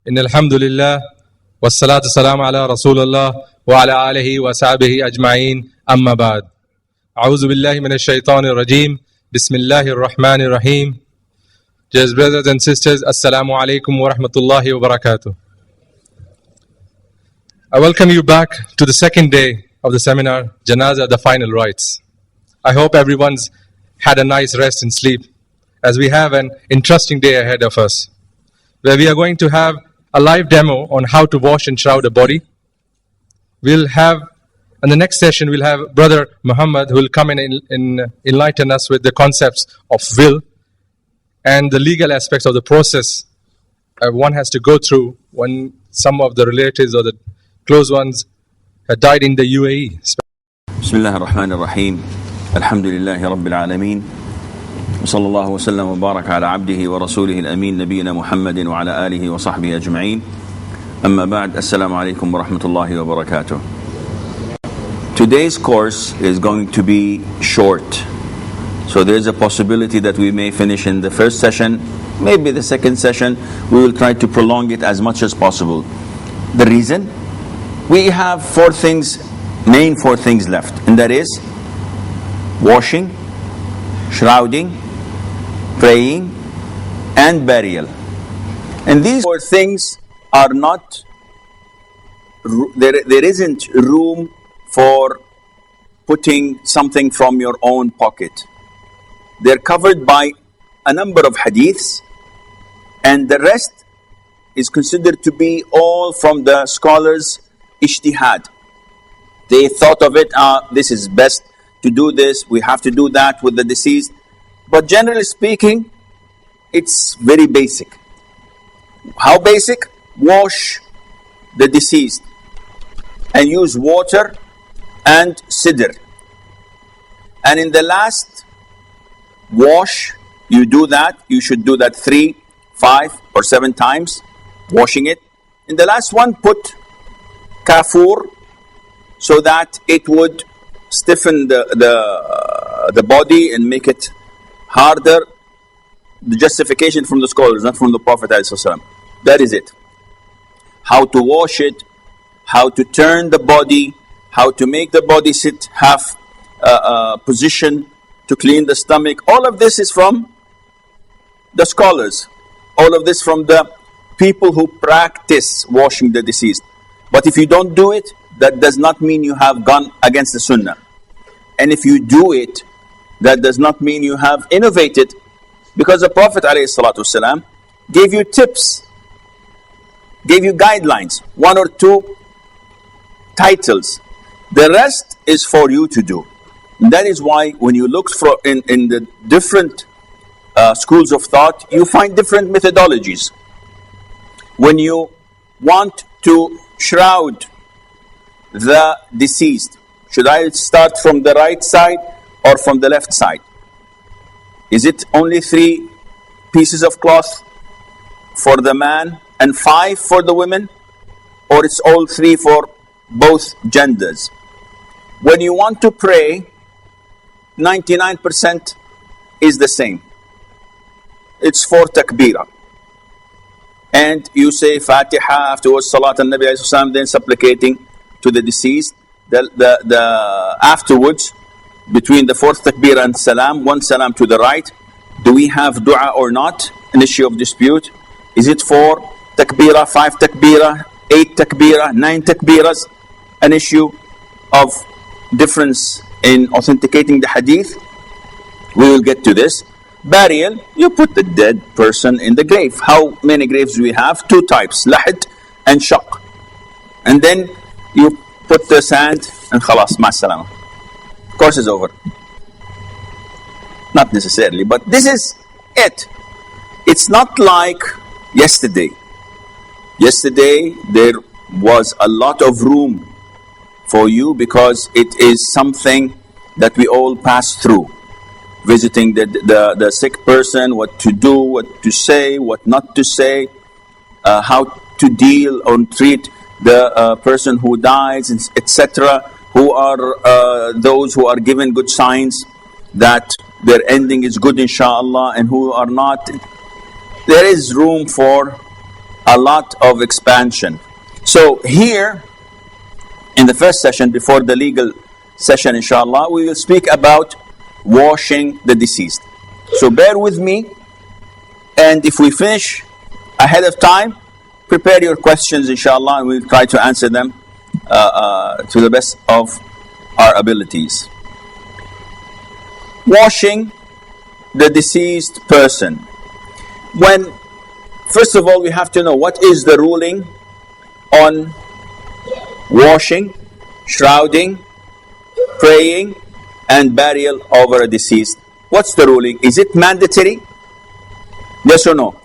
إن الحمد لله والصلاة والسلام على رسول الله وعلى آله وصحبه أجمعين أما بعد أعوذ بالله من الشيطان الرجيم بسم الله الرحمن الرحيم. Dear brothers and sisters, Assalamu alaikum wa rahmatullahi wa barakatuh. I welcome you back to the second day of the seminar, Janazah, the final rites. I hope everyone's had a nice rest and sleep, as we have an interesting day ahead of us, where we are going to have a live demo on how to wash and shroud a body. We'll have, in the next session, we'll have Brother Muhammad, who will come and enlighten us with the concepts of will and the legal aspects of the process one has to go through when some of the relatives or the close ones had died in the UAE. Bismillah ar-Rahman ar-Rahim. Alhamdulillahi Rabbil Alameen. وصلى الله وسلم وبارك على عبده ورسوله الأمين نبينا محمد وعلى آله وصحبه أجمعين. أما بعد, السلام عليكم ورحمة الله وبركاته. Today's course is going to be short, so there is a possibility that we may finish in the first session, maybe the second session. We will try to prolong it as much as possible. The reason? We have main four things left, and that is washing, shrouding, praying, and burial. And these four things are not, there isn't room for putting something from your own pocket. They're covered by a number of hadiths, and the rest is considered to be all from the scholars' ijtihad. They thought of it, this is best to do this, we have to do that with the deceased. But generally speaking, it's very basic. How basic? Wash the deceased and use water and sidr. And in the last wash, you should do that 3, 5 or 7 times, washing it. In the last one, put kafur, so that it would stiffen the body and make it harder. The justification from the scholars, not from the Prophet ﷺ. That is it. How to wash it, how to turn the body, how to make the body sit half position, to clean the stomach. All of this is from the scholars. All of this from the people who practice washing the deceased. But if you don't do it, that does not mean you have gone against the sunnah. And if you do it, that does not mean you have innovated, because the Prophet ﷺ gave you tips, gave you guidelines, 1 or 2 titles. The rest is for you to do. And that is why when you look for in the different schools of thought, you find different methodologies. When you want to shroud the deceased, should I start from the right side or from the left side? Is it only 3 pieces of cloth for the man and 5 for the women, or it's all 3 for both genders? When you want to pray, 99% is the same. It's 4 takbirah. And you say Fatiha, afterwards Salat al-Nabi ﷺ, then supplicating to the deceased. Afterwards, between the 4th takbirah and salam, 1 salam to the right. Do we have dua or not? An issue of dispute. Is it 4 takbirah, 5 takbirah, 8 takbirah, 9 takbirahs? An issue of difference in authenticating the hadith. We will get to this. Burial, you put the dead person in the grave. How many graves do we have? 2 types, lahd and shaq. And then you put the sand and khalas, ma salama. Course is over. Not necessarily, but this is it. It's not like yesterday. Yesterday there was a lot of room for you, because it is something that we all pass through. Visiting the sick person, what to do, what to say, what not to say, how to deal or treat the person who dies, etc. Who are those who are given good signs that their ending is good, inshaAllah, and who are not. There is room for a lot of expansion. So here, in the first session, before the legal session, inshallah, we will speak about washing the deceased. So bear with me, and if we finish ahead of time, prepare your questions, inshallah, and we'll try to answer them to the best of our abilities. Washing the deceased person. First of all, we have to know what is the ruling on washing, shrouding, praying, and burial over a deceased. What's the ruling? Is it mandatory? Yes or no?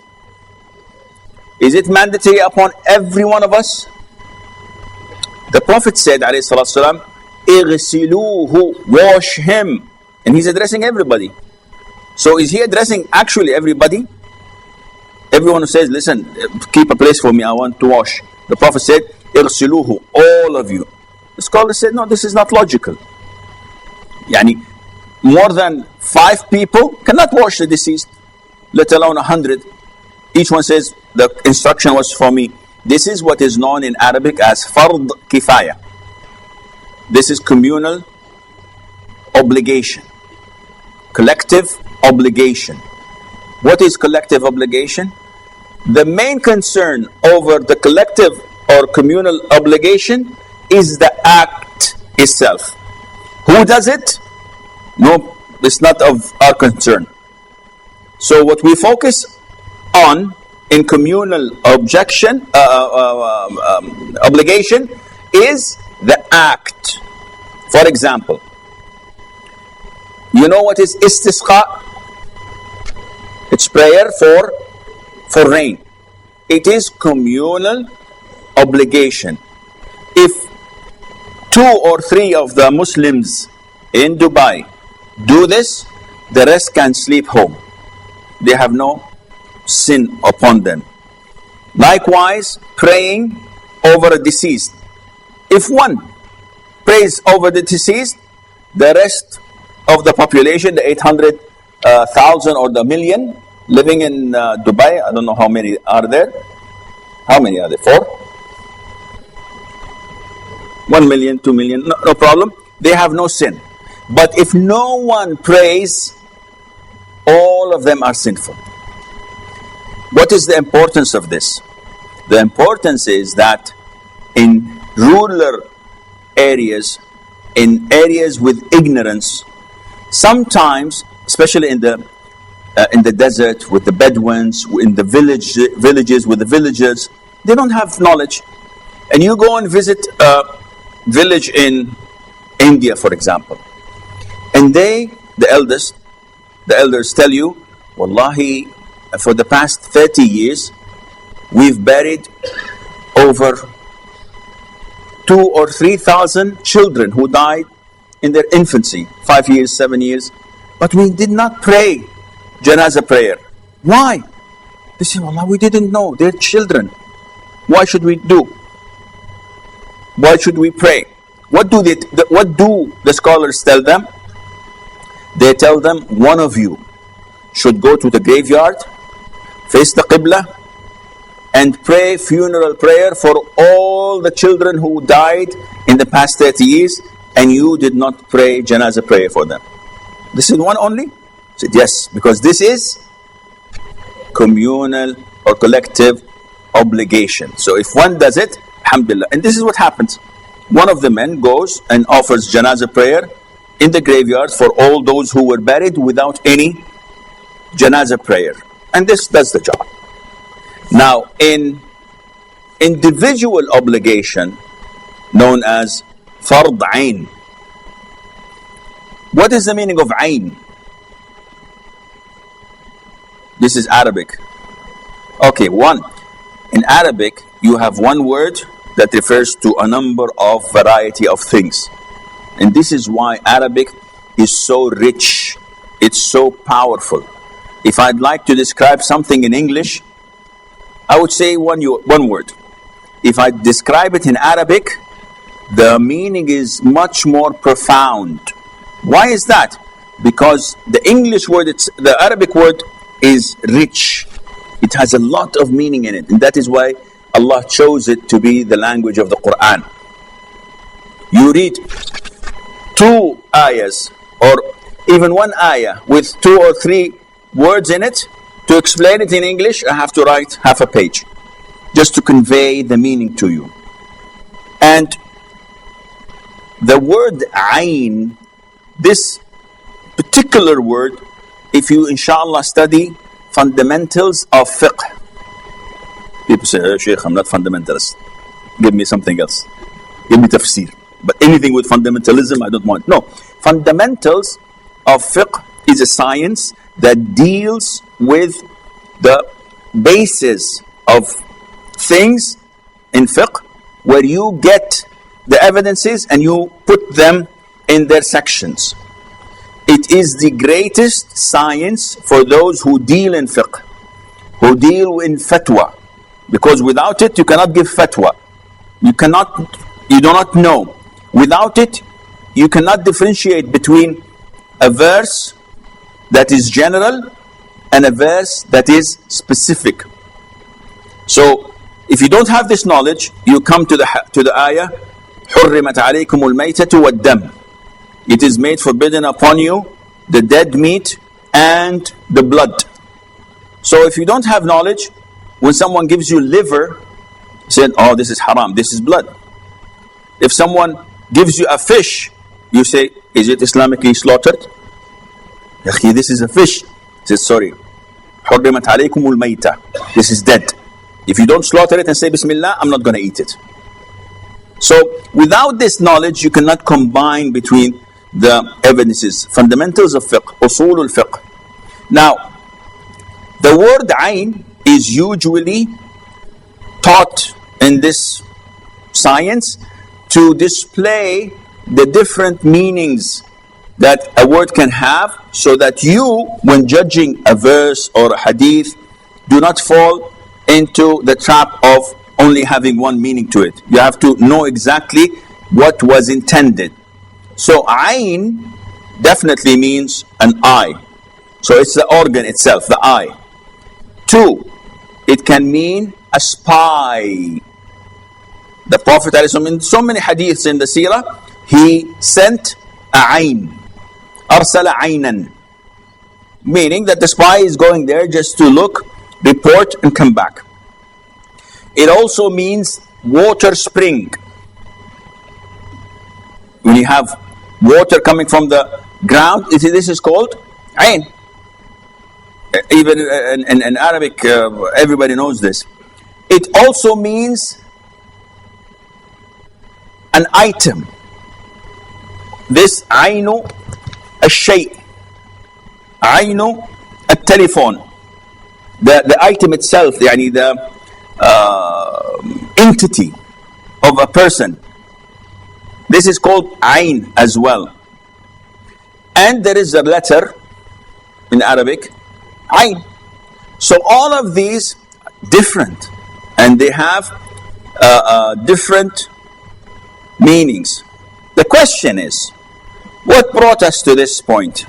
Is it mandatory upon every one of us? The Prophet said, alayhi salatu wasalam, "Ighsiluhu," wash him. And he's addressing everybody. So is he addressing actually everybody? Everyone who says, listen, keep a place for me, I want to wash. The Prophet said, "Ighsiluhu," all of you. The scholar said, no, this is not logical. Yani, more than 5 people cannot wash the deceased, let alone 100. Each one says, the instruction was for me. This is what is known in Arabic as fard kifaya. This is communal obligation. Collective obligation. What is collective obligation? The main concern over the collective or communal obligation is the act itself. Who does it? No, it's not of our concern. So what we focus on in communal obligation is the act. For example, you know what is istisqa? It's prayer for rain. It is communal obligation. If 2 or 3 of the Muslims in Dubai do this, the rest can sleep home. They have no sin upon them. Likewise, praying over a deceased. If one prays over the deceased, the rest of the population, the 800,000 or the million living in Dubai, I don't know how many are there. How many are there? 4? 1 million, 2 million, no problem. They have no sin. But if no one prays, all of them are sinful. What is the importance of this? The importance is that in rural areas, in areas with ignorance, sometimes, especially in the desert with the Bedouins, in the villages with the villagers, they don't have knowledge. And you go and visit a village in India, for example, and the elders tell you, wallahi, for the past 30 years, we've buried over 2,000 or 3,000 children who died in their infancy, 5 years, 7 years, but we did not pray Janazah prayer. Why? They say, wallah, we didn't know, they're children. Why should we do? Why should we pray? What do the scholars tell them? They tell them, one of you should go to the graveyard, face the Qibla, and pray funeral prayer for all the children who died in the past 30 years, and you did not pray Janazah prayer for them. This is one only? I said, yes, because this is communal or collective obligation. So if one does it, alhamdulillah. And this is what happens. One of the men goes and offers Janazah prayer in the graveyard for all those who were buried without any Janazah prayer. And this does the job. Now, in individual obligation, known as fard ayn. What is the meaning of ayn? This is Arabic. Okay, in Arabic, you have one word that refers to a number of variety of things. And this is why Arabic is so rich. It's so powerful. If I'd like to describe something in English, I would say one word. If I describe it in Arabic, the meaning is much more profound. Why is that? Because the Arabic word is rich. It has a lot of meaning in it, and that is why Allah chose it to be the language of the Quran. You read 2 ayahs or even 1 ayah with 2 or 3 words in it. To explain it in English, I have to write half a page just to convey the meaning to you. And the word ayn, this particular word, if you inshallah study fundamentals of fiqh. People say, oh, Shaykh, I'm not fundamentalist. Give me something else. Give me tafsir. But anything with fundamentalism, I don't want. No. Fundamentals of fiqh is a science that deals with the basis of things in fiqh, where you get the evidences and you put them in their sections. It is the greatest science for those who deal in fiqh, who deal in fatwa. Because without it, you cannot give fatwa. You do not know. Without it, you cannot differentiate between a verse that is general and a verse that is specific. So, if you don't have this knowledge, you come to the ayah, حُرِّمَتْ عَلَيْكُمُ الْمَيْتَةُ وَالدَّمُ. It is made forbidden upon you the dead meat and the blood. So, if you don't have knowledge, when someone gives you liver, say, oh, this is haram, this is blood. If someone gives you a fish, you say, is it Islamically slaughtered? This is a fish. He says, sorry, حُرِّمَتْ عَلَيْكُمُ الْمَيْتَةُ. This is dead. If you don't slaughter it and say Bismillah, I'm not going to eat it. So, without this knowledge, you cannot combine between the evidences. Fundamentals of fiqh, usul al-fiqh. Now, the word ayn is usually taught in this science to display the different meanings that a word can have, so that you, when judging a verse or a hadith, do not fall into the trap of only having one meaning to it. You have to know exactly what was intended. So ayn definitely means an eye. So it's the organ itself, the eye. 2, it can mean a spy. The Prophet ﷺ, in so many hadiths in the seerah, he sent a ayn. Arsala aynan. Meaning that the spy is going there just to look, report and come back. It also means water spring. When you have water coming from the ground, this is called ayn. Even in Arabic, everybody knows this. It also means an item. This aynu al-shay', aynu al-telephone. The item itself, yani the entity of a person. This is called ayn as well. And there is a letter in Arabic, ayn. So all of these different, and they have different meanings. The question is, what brought us to this point?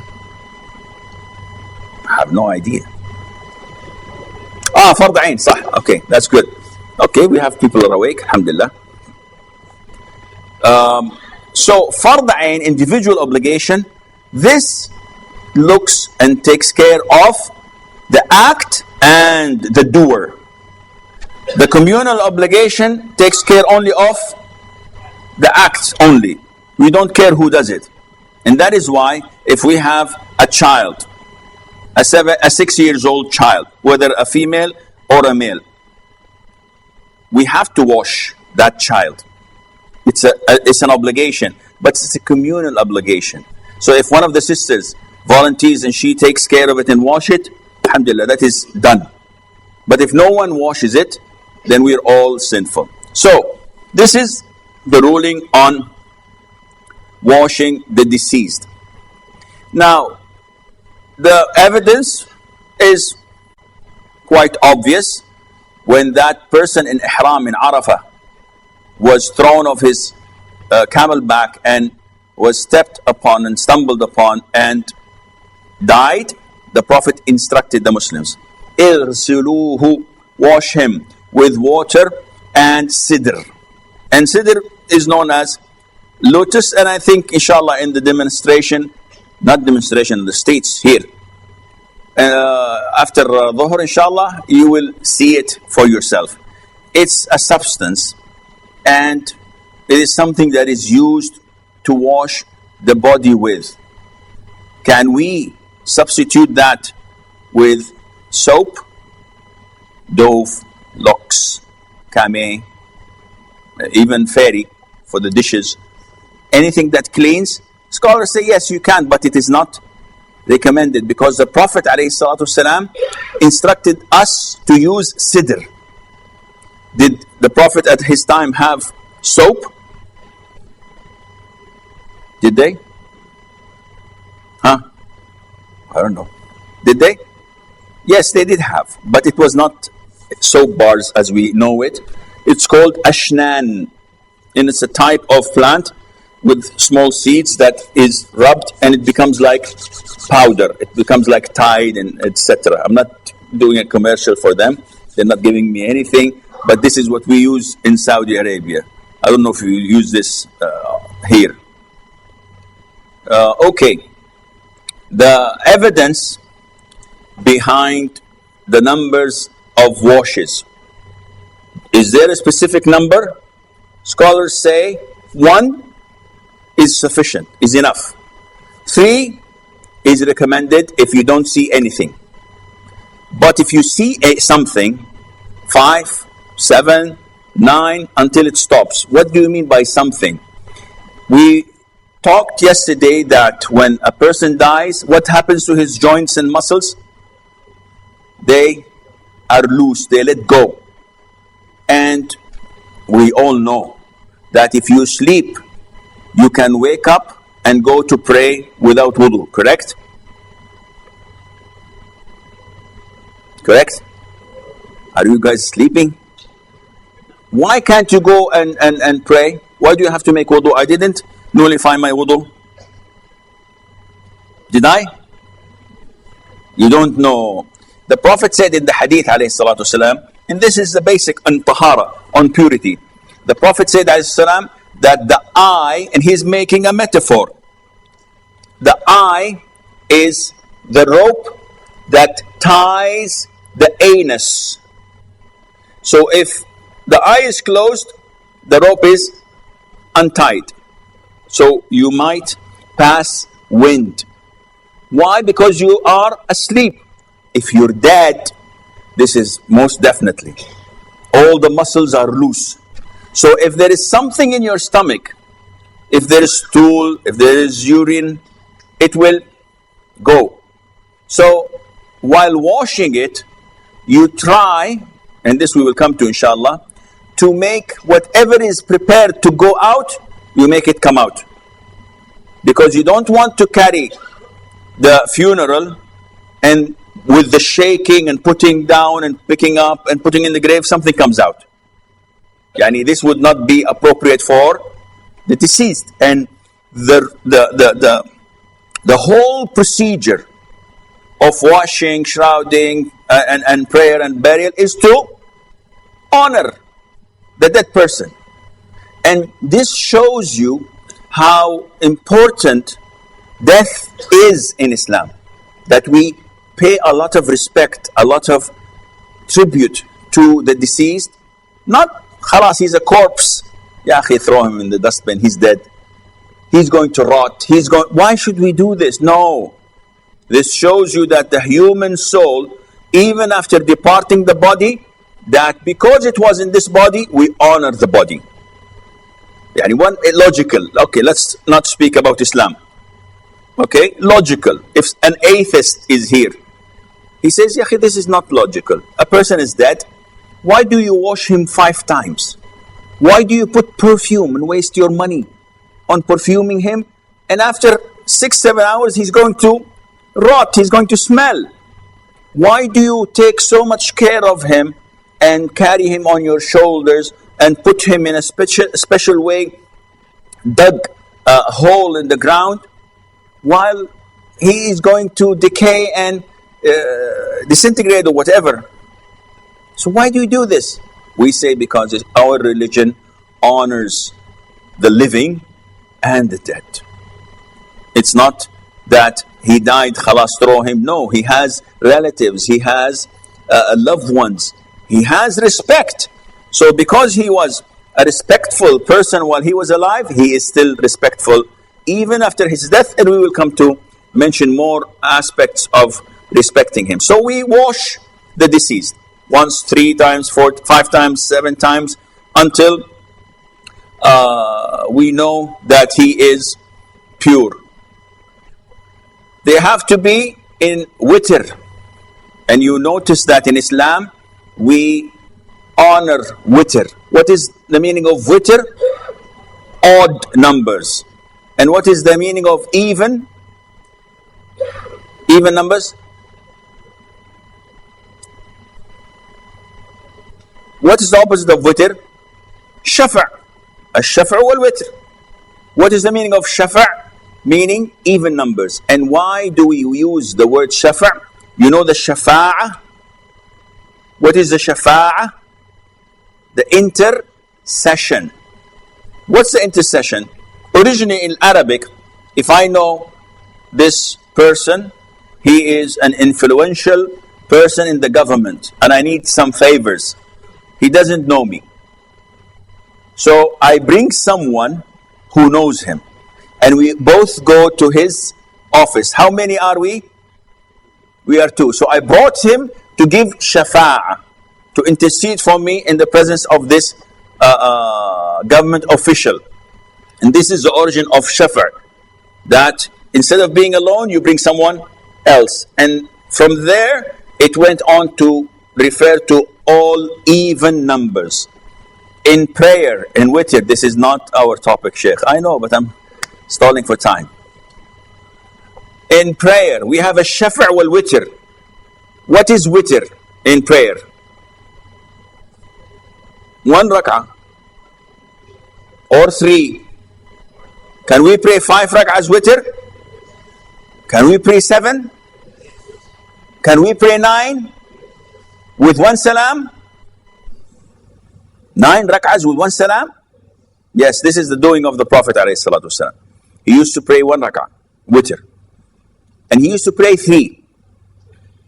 I have no idea. Fard ayn, صح. Okay, that's good. Okay, we have people are awake, alhamdulillah. So fard ayn, individual obligation, this looks and takes care of the act and the doer. The communal obligation takes care only of the acts only. We don't care who does it. And that is why if we have a child, a 6 years old child, whether a female or a male, we have to wash that child. It's an obligation, but it's a communal obligation. So if one of the sisters volunteers and she takes care of it and wash it, alhamdulillah, that is done. But if no one washes it, then we are all sinful. So this is the ruling on washing the deceased. Now, the evidence is quite obvious. When that person in ihram in Arafah was thrown off his camel back and was stepped upon and stumbled upon and died, the Prophet instructed the Muslims, اغسلوه, wash him with water and sidr. And sidr is known as lotus, and I think inshallah in the demonstration, not demonstration, the states here, after dhuhr inshallah, you will see it for yourself. It's a substance, and it is something that is used to wash the body with. Can we substitute that with soap, Dove, Lux, Kame, even Fairy for the dishes? Anything that cleans? Scholars say yes, you can, but it is not recommended, because the Prophet ﷺ instructed us to use sidr. Did the Prophet at his time have soap? Did they? I don't know. Did they? Yes, they did have, but it was not soap bars as we know it. It's called ashnan, and it's a type of plant with small seeds that is rubbed and it becomes like powder. It becomes like Tide and etc. I'm not doing a commercial for them. They're not giving me anything, but this is what we use in Saudi Arabia. I don't know if you use this here. Okay. The evidence behind the numbers of washes. Is there a specific number? Scholars say 1 is sufficient, is enough. 3 is recommended if you don't see anything. But if you see something, 5, 7, 9, until it stops. What do you mean by something? We talked yesterday that when a person dies, what happens to his joints and muscles? They are loose, they let go. And we all know that if you sleep, you can wake up and go to pray without wudu, correct? Correct? Are you guys sleeping? Why can't you go and pray? Why do you have to make wudu? I didn't nullify my wudu. Did I? You don't know. The Prophet said in the hadith ﷺ, and this is the basic on tahara, on purity. The Prophet said ﷺ, that the eye, and he's making a metaphor, the eye is the rope that ties the anus. So if the eye is closed, the rope is untied. So you might pass wind. Why? Because you are asleep. If you're dead, this is most definitely. All the muscles are loose. So if there is something in your stomach, if there is stool, if there is urine, it will go. So while washing it, you try, and this we will come to inshallah, to make whatever is prepared to go out, you make it come out. Because you don't want to carry the funeral and with the shaking and putting down and picking up and putting in the grave, something comes out. Yani this would not be appropriate for the deceased. And the whole procedure of washing, shrouding, and prayer and burial is to honor the dead person. And this shows you how important death is in Islam. That we pay a lot of respect, a lot of tribute to the deceased. Not, khalas, he's a corpse. Ya akhi, throw him in the dustbin, he's dead. He's going to rot. Why should we do this? No. This shows you that the human soul, even after departing the body, that because it was in this body, we honor the body. Yani one logical. Okay, let's not speak about Islam. Okay, logical. If an atheist is here, he says, "Yakhi, this is not logical. A person is dead. Why do you wash him 5 times? Why do you put perfume and waste your money on perfuming him? And after 6-7 hours, he's going to rot. He's going to smell. Why do you take so much care of him and carry him on your shoulders and put him in a special way, dug a hole in the ground, while he is going to decay and disintegrate or whatever. So why do you do this? We say because our religion honors the living and the dead. It's not that he died, khalas, throw him. No, he has relatives, he has loved ones, he has respect. So because he was a respectful person while he was alive, he is still respectful even after his death, and we will come to mention more aspects of respecting him. So we wash the deceased once, 3 times, 4, 5 times, 7 times, until we know that he is pure. They have to be in witr, and you notice that in Islam we honor witr. What is the meaning of witr? Odd numbers. And what is the meaning of even? Even numbers? What is the opposite of witr? Shafa'. Ash-shafa' wal-witr. What is the meaning of shafa'? Meaning even numbers. And why do we use the word shafa'? You know the shafa'ah? What is the shafa'ah? The intercession. What's the intercession? Originally in Arabic, if I know this person, he is an influential person in the government and I need some favors. He doesn't know me. So I bring someone who knows him and we both go to his office. How many are we? We are 2. So I brought him to give shafa'ah, to intercede for me in the presence of this government official. And this is the origin of shafa', that instead of being alone, you bring someone else. And from there, it went on to refer to all even numbers. In prayer, in witr, this is not our topic, Sheikh. I know, but I'm stalling for time. In prayer, we have a shafa' wal witr. What is witr in prayer? 1 rak'ah or 3. Can we pray 5 rak'ahs witr? Can we pray 7? Can we pray 9 with 1 salam? 9 rak'ahs with 1 salam? Yes, this is the doing of the Prophet ﷺ. He used to pray 1 rak'ah witr, and he used to pray 3.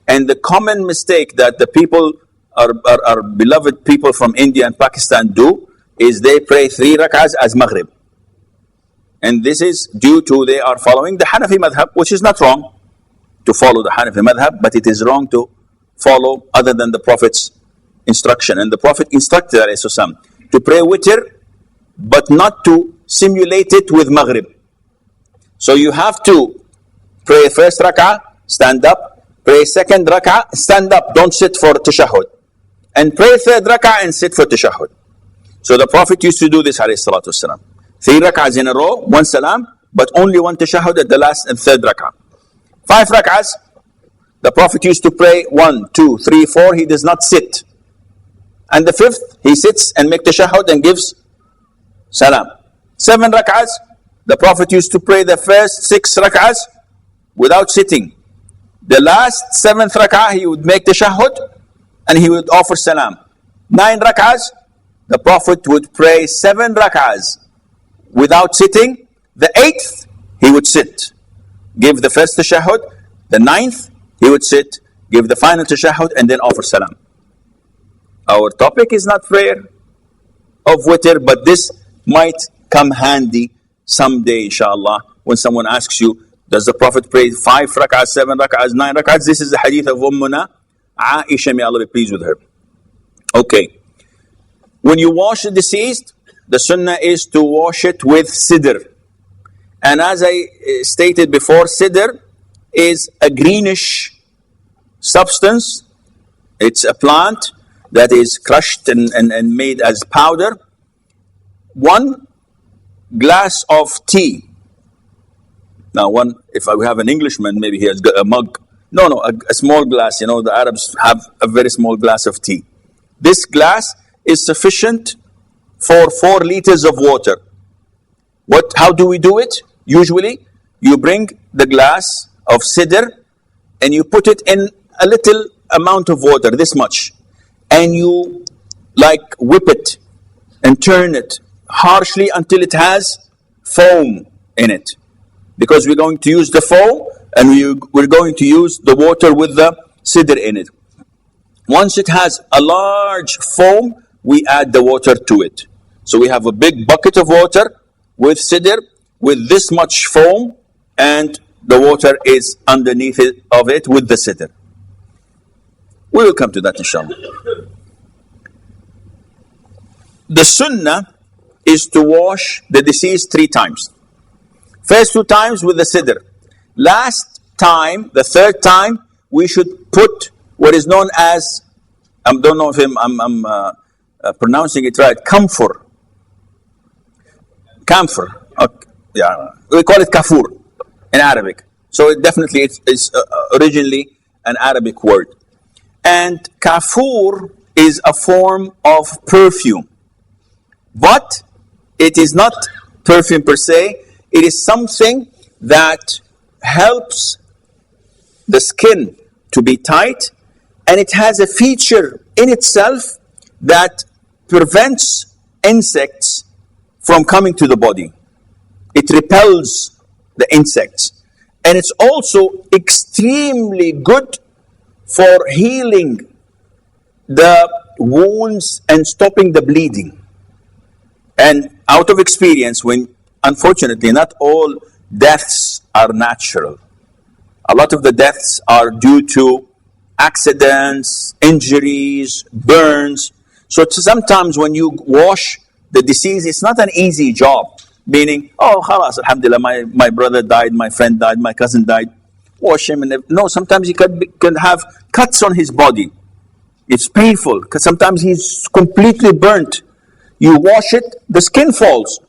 And the common mistake that the people, our beloved people from India and Pakistan do, is they pray 3 rak'ahs as maghrib. And this is due to they are following the Hanafi madhab, which is not wrong to follow the Hanafi madhab, but it is wrong to follow other than the Prophet's instruction. And the Prophet instructed ﷺ to pray witr, but not to simulate it with maghrib. So you have to pray first rak'ah, stand up, pray second rak'ah, stand up, don't sit for tashahhud, and pray third rak'ah and sit for tashahhud. So the Prophet used to do this ﷺ. 3 rak'ahs in a row, 1 salam, but only 1 tashahhud at the last and third rak'ah. 5 rak'ahs, the Prophet used to pray 1, 2, 3, 4, he does not sit. And the 5th, he sits and make tashahhud and gives salam. 7 rak'ahs, the Prophet used to pray the first 6 rak'ahs without sitting. The last 7th rak'ah, he would make tashahhud and he would offer salam. 9 rak'ahs, the Prophet would pray 7 rak'ahs without sitting. The 8th, he would sit, give the first tashahhud. The 9th, he would sit, give the final tashahhud, and then offer salam. Our topic is not prayer of witr, but this might come handy someday, inshallah, when someone asks you, does the Prophet pray 5 rak'ahs, 7 rak'ahs, 9 rak'ahs? This is the hadith of Ummuna Aisha, may Allah be pleased with her. Okay. When you wash the deceased, the sunnah is to wash it with sidr. And as I stated before, sidr is a greenish substance. It's a plant that is crushed and made as powder. 1 glass of tea. Now, if we have an Englishman, maybe he has got a mug. No, a small glass. You know, the Arabs have a very small glass of tea. This glass is sufficient for 4 liters of water. How do we do it? Usually, you bring the glass of sidr and you put it in a little amount of water, this much, and you like whip it and turn it harshly until it has foam in it. Because we're going to use the foam and we're going to use the water with the sidr in it. Once it has a large foam, we add the water to it. So we have a big bucket of water with sidr, with this much foam, and the water is underneath of it with the sidr. We will come to that inshallah. The sunnah is to wash the deceased 3 times. First 2 times with the sidr. Last time, the 3rd time, we should put what is known as, I don't know if I'm pronouncing it right, camphor. Okay. Yeah, we call it kafur in Arabic. So it definitely is originally an Arabic word. And kafur is a form of perfume. But it is not perfume per se. It is something that helps the skin to be tight, and it has a feature in itself that prevents insects from coming to the body. It repels the insects. And it's also extremely good for healing the wounds and stopping the bleeding. And out of experience, when unfortunately not all deaths are natural. A lot of the deaths are due to accidents, injuries, burns. So sometimes when you wash the deceased, it's not an easy job. Meaning, oh, khalas, alhamdulillah, my brother died, my friend died, my cousin died. Wash him. No, sometimes he can have cuts on his body. It's painful because sometimes he's completely burnt. You wash it, the skin falls.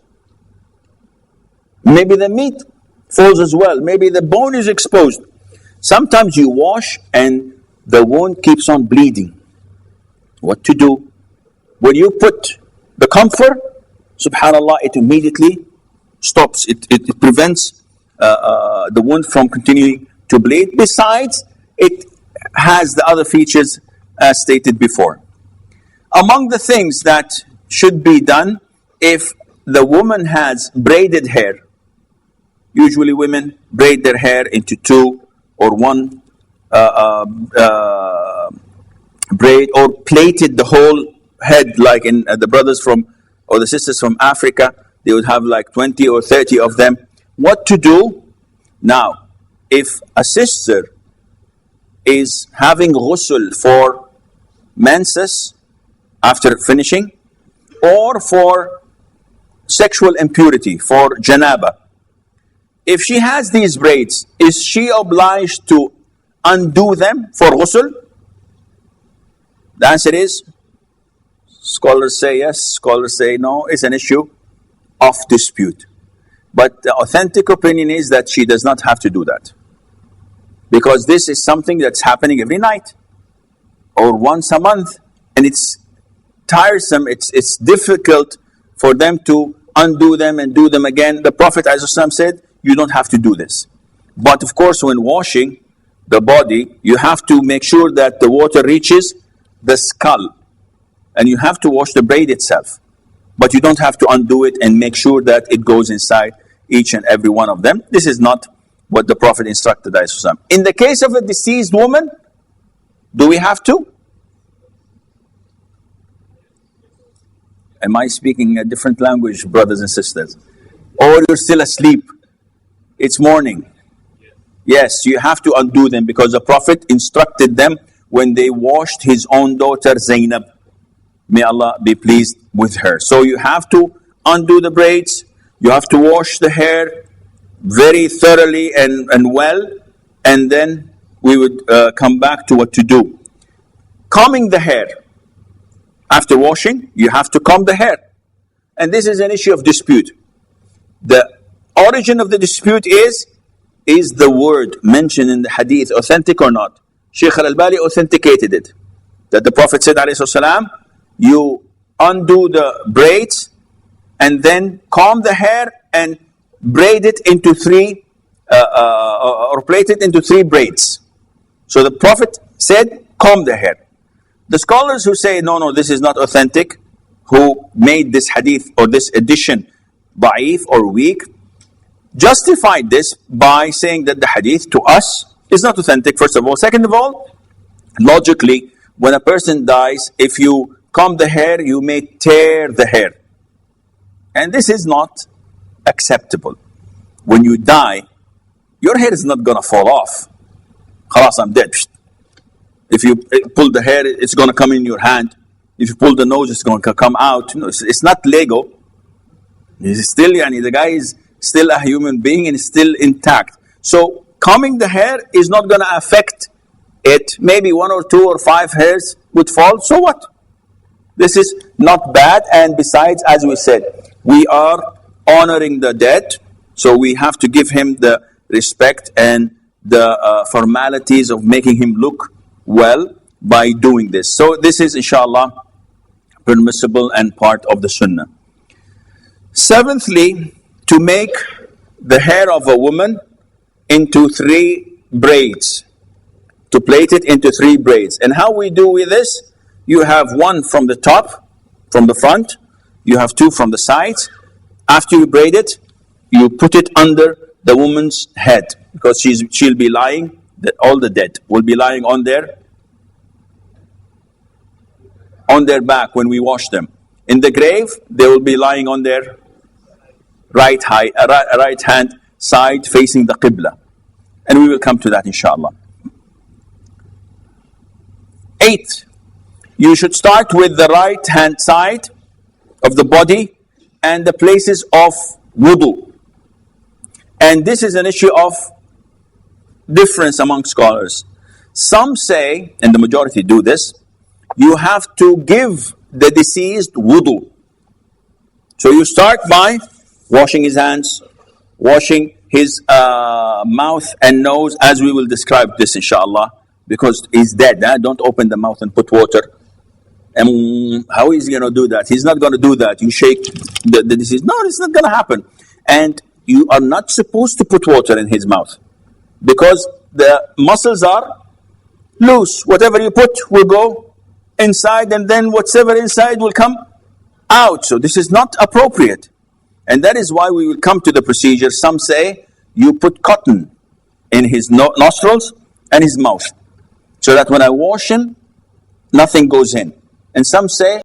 Maybe the meat falls as well. Maybe the bone is exposed. Sometimes you wash and the wound keeps on bleeding. What to do? When you put the camphor, subhanallah, it immediately stops. It prevents the wound from continuing to bleed. Besides, it has the other features as stated before. Among the things that should be done, if the woman has braided hair, usually women braid their hair into 2 or 1 braid, or plaited the whole head, like in the brothers from or the sisters from Africa, they would have like 20 or 30 of them. What to do? Now, if a sister is having ghusl for menses after finishing, or for sexual impurity, for janaba, if she has these braids, is she obliged to undo them for ghusl? The answer is, scholars say yes, scholars say no. It's an issue of dispute. But the authentic opinion is that she does not have to do that. Because this is something that's happening every night or once a month. And it's tiresome, it's difficult for them to undo them and do them again. The Prophet ﷺ said, you don't have to do this. But of course, when washing the body, you have to make sure that the water reaches the skull. And you have to wash the braid itself. But you don't have to undo it and make sure that it goes inside each and every one of them. This is not what the Prophet instructed ﷺ. In the case of a deceased woman, do we have to? Am I speaking a different language, brothers and sisters? Or you're still asleep? It's morning. Yes, you have to undo them because the Prophet instructed them when they washed his own daughter Zainab. May Allah be pleased with her. So you have to undo the braids. You have to wash the hair very thoroughly and well. And then we would come back to what to do. Combing the hair. After washing, you have to comb the hair. And this is an issue of dispute. The origin of the dispute is the word mentioned in the hadith authentic or not? Shaykh al-Albani authenticated it. That the Prophet said, ﷺ, you undo the braids and then comb the hair and braid it into 3 or plait it into 3 braids. So the Prophet said, comb the hair. The scholars who say, no, this is not authentic, who made this hadith or this edition da'if or weak, justified this by saying that the hadith to us is not authentic, first of all. Second of all, logically, when a person dies, if you comb the hair, you may tear the hair. And this is not acceptable. When you die, your hair is not going to fall off. Khalas, I'm dead. If you pull the hair, it's going to come in your hand. If you pull the nose, it's going to come out. It's not Lego. It's still, the guy is still a human being and still intact. So combing the hair is not going to affect it. Maybe 1 or 2 or 5 hairs would fall. So what? This is not bad. And besides, as we said, we are honoring the dead. So we have to give him the respect and the formalities of making him look well by doing this. So this is inshallah permissible and part of the sunnah. Seventhly, to make the hair of a woman into 3 braids. To plait it into 3 braids. And how we do with this? You have 1 from the top, from the front. You have 2 from the sides. After you braid it, you put it under the woman's head, because she'll be lying, all the dead will be lying on their back when we wash them. In the grave, they will be lying on their right hand side facing the Qibla. And we will come to that inshallah. 8, you should start with the right hand side of the body and the places of wudu. And this is an issue of difference among scholars. Some say, and the majority do this, you have to give the deceased wudu. So you start by washing his hands, washing his mouth and nose, as we will describe this inshallah, because he's dead. Don't open the mouth and put water. And how is he going to do that? He's not going to do that. You shake the deceased. No, it's not going to happen. And you are not supposed to put water in his mouth, because the muscles are loose. Whatever you put will go inside, and then whatever inside will come out. So this is not appropriate. And that is why we will come to the procedure. Some say you put cotton in his nostrils and his mouth, so that when I wash him, nothing goes in. And some say